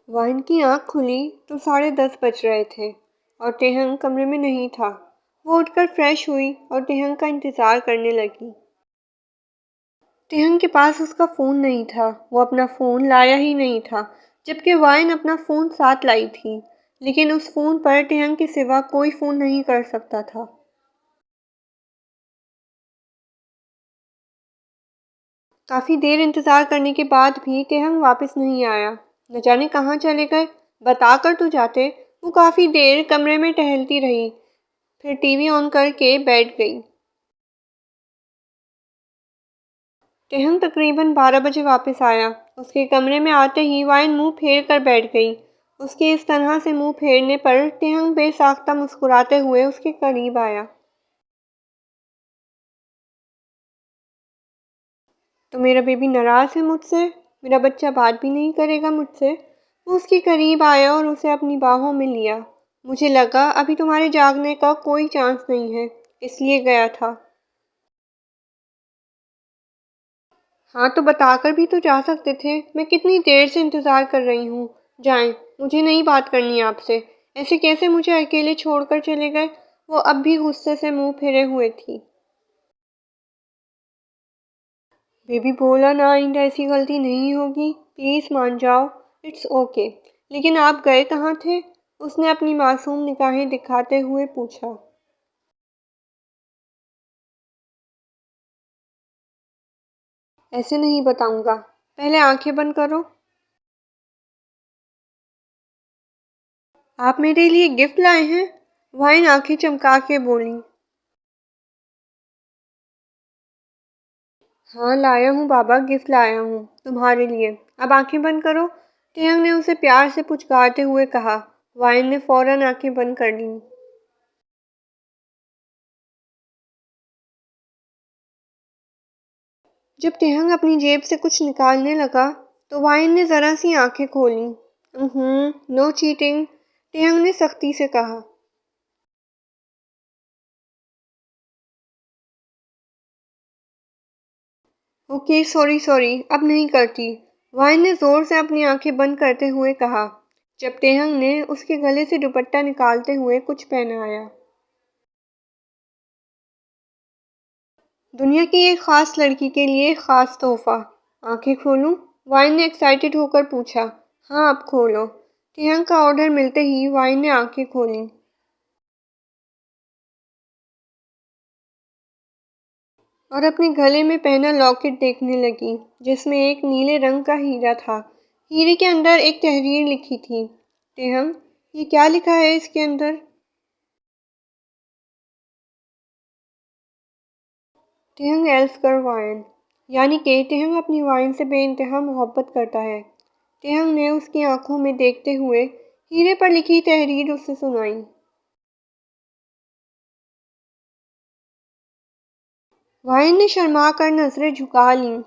وائن کی آنکھ کھلی تو 10:30 بج رہے تھے اور تہنگ کمرے میں نہیں تھا۔ وہ اٹھ کر فریش ہوئی اور تہنگ کا انتظار کرنے لگی۔ تہنگ کے پاس اس کا فون نہیں تھا، وہ اپنا فون لایا ہی نہیں تھا، جبکہ وائن اپنا فون ساتھ لائی تھی، لیکن اس فون پر تہنگ کے سوا کوئی فون نہیں کر سکتا تھا۔ کافی دیر انتظار کرنے کے بعد بھی تہنگ واپس نہیں آیا۔ نہ جانے کہاں چلے گئے، بتا کر تو جاتے۔ وہ کافی دیر کمرے میں ٹہلتی رہی، پھر ٹی وی آن کر کے بیٹھ گئی۔ تہنگ تقریباً 12 بجے واپس آیا۔ اس کے کمرے میں آتے ہی وائن منہ پھیر کر بیٹھ گئی۔ اس کے اس طرح سے منہ پھیرنے پر تہنگ بے ساختہ مسکراتے ہوئے اس کے قریب آیا۔ تو میرا بیبی ناراض ہے مجھ سے؟ میرا بچہ بات بھی نہیں کرے گا مجھ سے؟ وہ اس کے قریب آیا اور اسے اپنی باہوں میں لیا۔ مجھے لگا ابھی تمہارے جاگنے کا کوئی چانس نہیں ہے، اس لیے گیا تھا۔ ہاں تو بتا کر بھی تو جا سکتے تھے، میں کتنی دیر سے انتظار کر رہی ہوں۔ جائیں، مجھے نہیں بات کرنی آپ سے۔ ایسے کیسے مجھے اکیلے چھوڑ کر چلے گئے؟ وہ اب بھی غصے سے منہ پھیرے ہوئے تھی۔ بیبی بولا نا آئندہ ایسی غلطی نہیں ہوگی، پلیز مان جاؤ، اٹس اوکے۔ لیکن آپ گئے کہاں تھے؟ اس نے اپنی معصوم نگاہیں دکھاتے ہوئے پوچھا۔ ایسے نہیں بتاؤں گا، پہلے آنکھیں بند کرو۔ آپ میرے لیے گفٹ لائے ہیں؟ وائن آنکھیں چمکا کے بولی۔ ہاں لایا ہوں بابا، گفٹ لایا ہوں تمہارے لیے، اب آنکھیں بند کرو، تہنگ نے اسے پیار سے پچکارتے ہوئے کہا۔ وائن نے فوراً آنکھیں بند کر لیں۔ جب تہنگ اپنی جیب سے کچھ نکالنے لگا تو وائن نے ذرا سی آنکھیں کھولیں۔ نو چیٹنگ، تہنگ نے سختی سے کہا۔ اوکے سوری سوری، اب نہیں کرتی، وائن نے زور سے اپنی آنکھیں بند کرتے ہوئے کہا، جب تہنگ نے اس کے گلے سے دوپٹہ نکالتے ہوئے کچھ پہنایا۔ دنیا کی ایک خاص لڑکی کے لیے ایک خاص تحفہ۔ آنکھیں کھولوں؟ وائن نے ایکسائٹڈ ہو کر پوچھا۔ ہاں اب کھولو۔ تہنگ کا آرڈر ملتے ہی وائن نے آنکھیں کھولیں۔ اور اپنے گلے میں پہنا لاکٹ دیکھنے لگی، جس میں ایک نیلے رنگ کا ہیرا تھا۔ ہیرے کے اندر ایک تحریر لکھی تھی۔ تہنگ، یہ کیا لکھا ہے اس کے اندر؟ تہنگ ایلس کر وائن، یعنی کہ تہنگ اپنی وائن سے بے انتہا محبت کرتا ہے۔ تہنگ نے اس کی آنکھوں میں دیکھتے ہوئے ہیرے پر لکھی تحریر اسے سنائی۔ وائن نے شرما کر نظریں جھکا لیں۔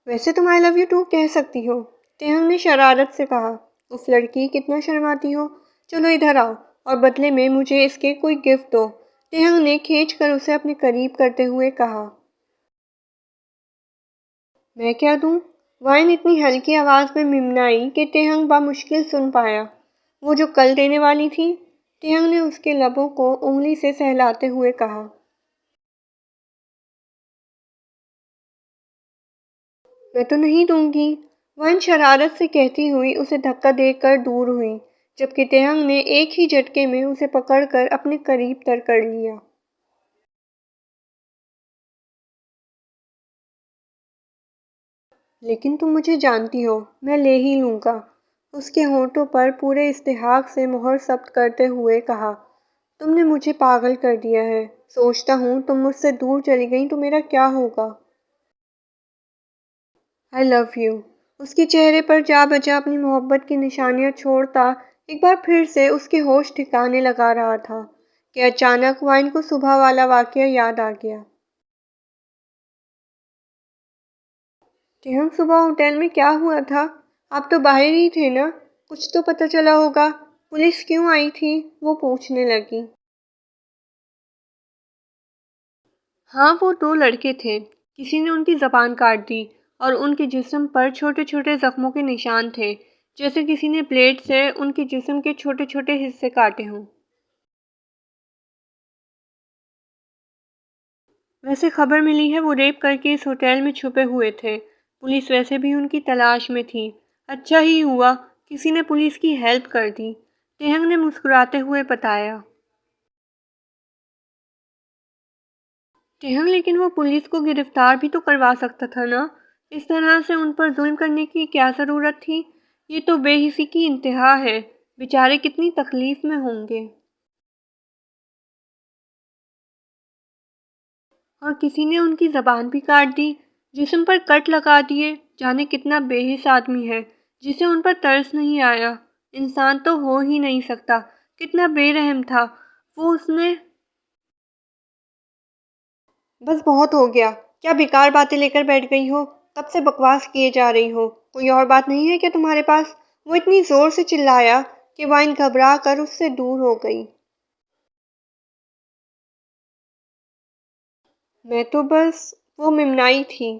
ویسے تم آئی لو یو ٹو کہہ سکتی ہو، تہنگ نے شرارت سے کہا۔ اس لڑکی، کتنا شرماتی ہو، چلو ادھر آؤ اور بدلے میں مجھے اس کے کوئی گفٹ دو، تہنگ نے کھینچ کر اسے اپنے قریب کرتے ہوئے کہا۔ میں کیا دوں؟ وائن اتنی ہلکی آواز میں ممنائی کہ تہنگ بامشکل سن پایا۔ وہ جو کل دینے والی تھی، تہنگ نے اس کے لبوں کو انگلی سے سہلاتے ہوئے کہا۔ میں تو نہیں دوں گی، وائن شرارت سے کہتی ہوئی اسے دھکا دے کر دور ہوئی، جبکہ تہنگ نے ایک ہی جھٹکے میں اسے پکڑ کر اپنے قریب تر کر لیا۔ لیکن تم مجھے جانتی ہو، میں لے ہی لوں گا، اس کے ہونٹوں پر پورے استحقاق سے مہر ثبت کرتے ہوئے کہا۔ تم نے مجھے پاگل کر دیا ہے، سوچتا ہوں تم مجھ سے دور چلی گئی تو میرا کیا ہوگا۔ آئی لو یو، اس کے چہرے پر جا بجا اپنی محبت کی نشانیاں چھوڑتا ایک بار پھر سے اس کے ہوش ٹھکانے لگا رہا تھا کہ اچانک وائن کو صبح والا واقعہ یاد آ گیا۔ تہنگ، صبح ہوٹل میں کیا ہوا تھا؟ آپ تو باہر ہی تھے نا، کچھ تو پتہ چلا ہوگا، پولیس کیوں آئی تھی؟ وہ پوچھنے لگی۔ ہاں وہ 2 لڑکے تھے، کسی نے ان کی زبان کاٹ دی اور ان کے جسم پر چھوٹے چھوٹے زخموں کے نشان تھے، جیسے کسی نے بلیڈ سے ان کے جسم کے چھوٹے چھوٹے حصے کاٹے ہوں۔ ویسے خبر ملی ہے وہ ریپ کر کے اس ہوٹل میں چھپے ہوئے تھے۔ پولیس ویسے بھی ان کی تلاش میں تھی۔ اچھا ہی ہوا کسی نے پولیس کی ہیلپ کر دی، تہنگ نے مسکراتے ہوئے بتایا۔ تہنگ لیکن وہ پولیس کو گرفتار بھی تو کروا سکتا تھا نا، اس طرح سے ان پر ظلم کرنے کی کیا ضرورت تھی؟ یہ تو بے حسی کی انتہا ہے، بیچارے کتنی تکلیف میں ہوں گے۔ اور کسی نے ان کی زبان بھی کاٹ دی، جسم پر کٹ لگا دیے، جانے کتنا بے حس آدمی ہے جسے ان پر ترس نہیں آیا۔ انسان تو ہو ہی نہیں سکتا، کتنا بے رحم تھا وہ۔ اس نے بس بہت ہو گیا، کیا بیکار باتیں لے کر بیٹھ گئی ہو؟ کب سے بکواس کیے جا رہی ہو؟ کوئی اور بات نہیں ہے کیا تمہارے پاس؟ وہ اتنی زور سے چلایا کہ وائن گھبرا کر اس سے دور ہو گئی۔ میں تو بس وہ ممنائی تھی،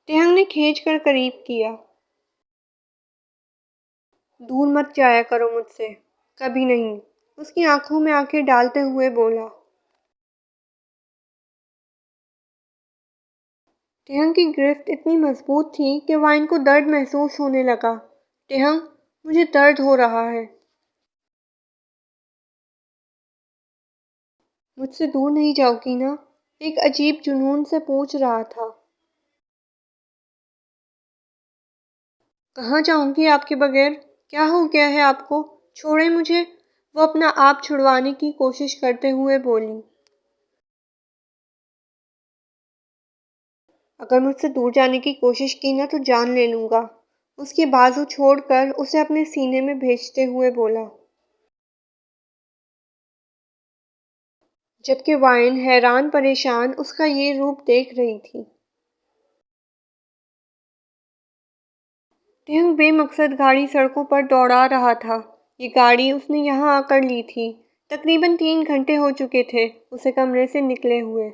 تہنگ نے کھینچ کر قریب کیا۔ دور مت جایا کرو مجھ سے، کبھی نہیں، اس کی آنکھوں میں آنکھیں ڈالتے ہوئے بولا۔ تہنگ کی گرفت اتنی مضبوط تھی کہ وائن کو درد محسوس ہونے لگا۔ تہنگ، مجھے درد ہو رہا ہے۔ مجھ سے دور نہیں جاؤ گی نا؟ ایک عجیب جنون سے پوچھ رہا تھا۔ کہاں جاؤں گی آپ کے بغیر؟ کیا ہو گیا ہے آپ کو؟ چھوڑیں مجھے، وہ اپنا آپ چھڑوانے کی کوشش کرتے ہوئے بولی۔ اگر مجھ سے دور جانے کی کوشش کی نا تو جان لے لوں گا، اس کے بازو چھوڑ کر اسے اپنے سینے میں بھیجتے ہوئے بولا۔ جبکہ وائن حیران پریشان اس کا یہ روپ دیکھ رہی تھی۔ تہنگ بے مقصد گاڑی سڑکوں پر دوڑا رہا تھا۔ یہ گاڑی اس نے یہاں آ کر لی تھی۔ تقریباً 3 گھنٹے ہو چکے تھے اسے کمرے سے نکلے ہوئے،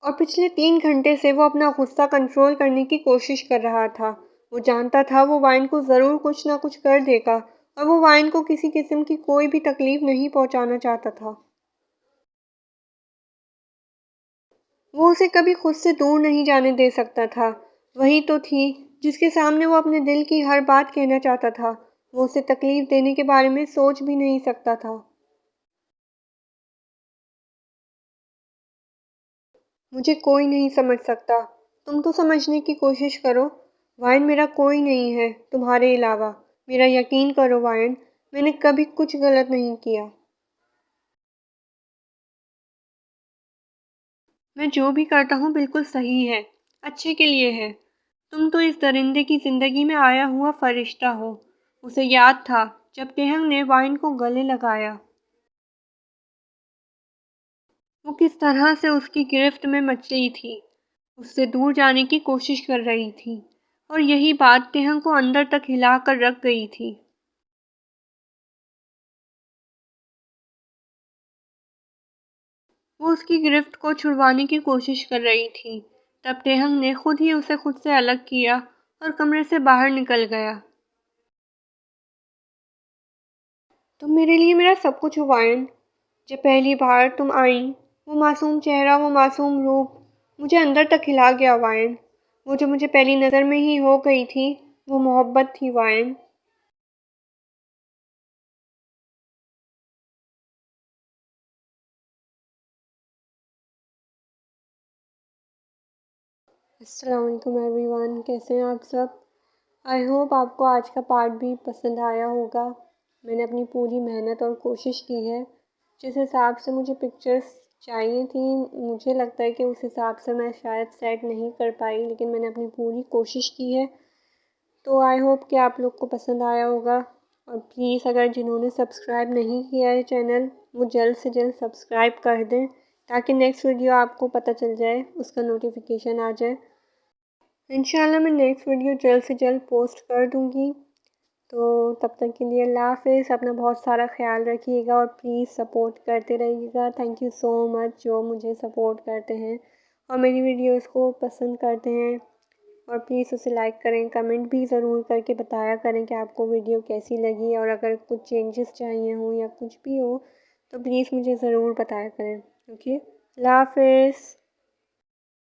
اور پچھلے 3 گھنٹے سے وہ اپنا غصہ کنٹرول کرنے کی کوشش کر رہا تھا۔ وہ جانتا تھا وہ وائن کو ضرور کچھ نہ کچھ کر دے گا، اور وہ وائن کو کسی قسم کی کوئی بھی تکلیف نہیں پہنچانا چاہتا تھا۔ وہ اسے کبھی خود سے دور نہیں جانے دے سکتا تھا۔ وہی تو تھی جس کے سامنے وہ اپنے دل کی ہر بات کہنا چاہتا تھا۔ وہ اسے تکلیف دینے کے بارے میں سوچ بھی نہیں سکتا تھا۔ مجھے کوئی نہیں سمجھ سکتا، تم تو سمجھنے کی کوشش کرو۔ وائن، میرا کوئی نہیں ہے تمہارے علاوہ، میرا یقین کرو وائن، میں نے کبھی کچھ غلط نہیں کیا۔ میں جو بھی کرتا ہوں بالکل صحیح ہے، اچھے کے لیے ہے۔ تم تو اس درندے کی زندگی میں آیا ہوا فرشتہ ہو۔ اسے یاد تھا جب تہنگ نے وائن کو گلے لگایا، وہ کس طرح سے اس کی گرفت میں مچلی تھی، اس سے دور جانے کی کوشش کر رہی تھی، اور یہی بات تہنگ کو اندر تک ہلا کر رکھ گئی تھی۔ وہ اس کی گرفت کو چھڑوانے کی کوشش کر رہی تھی، تب تہنگ نے خود ہی اسے خود سے الگ کیا اور کمرے سے باہر نکل گیا۔ تم میرے لیے میرا سب کچھ ہو وائن۔ جب پہلی بار تم آئیں، وہ معصوم چہرہ، وہ معصوم روپ مجھے اندر تک ہلا گیا وائن۔ وہ جو مجھے پہلی نظر میں ہی ہو گئی تھی، وہ محبت تھی وائن۔ السلام علیکم ایوری ون، کیسے ہیں آپ سب؟ آئی ہوپ آپ کو آج کا پارٹ بھی پسند آیا ہوگا۔ میں نے اپنی پوری محنت اور کوشش کی ہے، جس حساب سے مجھے پکچرز چاہیے تھیں، مجھے لگتا ہے کہ اس حساب سے میں شاید سیٹ نہیں کر پائی، لیکن میں نے اپنی پوری کوشش کی ہے۔ تو آئی ہوپ کہ آپ لوگ کو پسند آیا ہوگا، اور پلیز اگر جنہوں نے سبسکرائب نہیں کیا ہے چینل، وہ جلد سے جلد سبسکرائب کر دیں تاکہ نیکسٹ ویڈیو آپ کو پتہ چل جائے، اس کا نوٹیفیکیشن آ جائے۔ انشاءاللہ میں نیکسٹ ویڈیو جلد سے جلد پوسٹ کر دوں گی۔ تو تب تک کے لیے اللہ حافظ، اپنا بہت سارا خیال رکھیے گا، اور پلیز سپورٹ کرتے رہیے گا۔ تھینک یو سو مچ جو مجھے سپورٹ کرتے ہیں اور میری ویڈیوز کو پسند کرتے ہیں، اور پلیز اسے لائک کریں، کمنٹ بھی ضرور کر کے بتایا کریں کہ آپ کو ویڈیو کیسی لگی، اور اگر کچھ چینجز چاہیے ہوں یا کچھ بھی ہو تو پلیز مجھے ضرور بتایا کریں. اوکے، اللہ حافظ.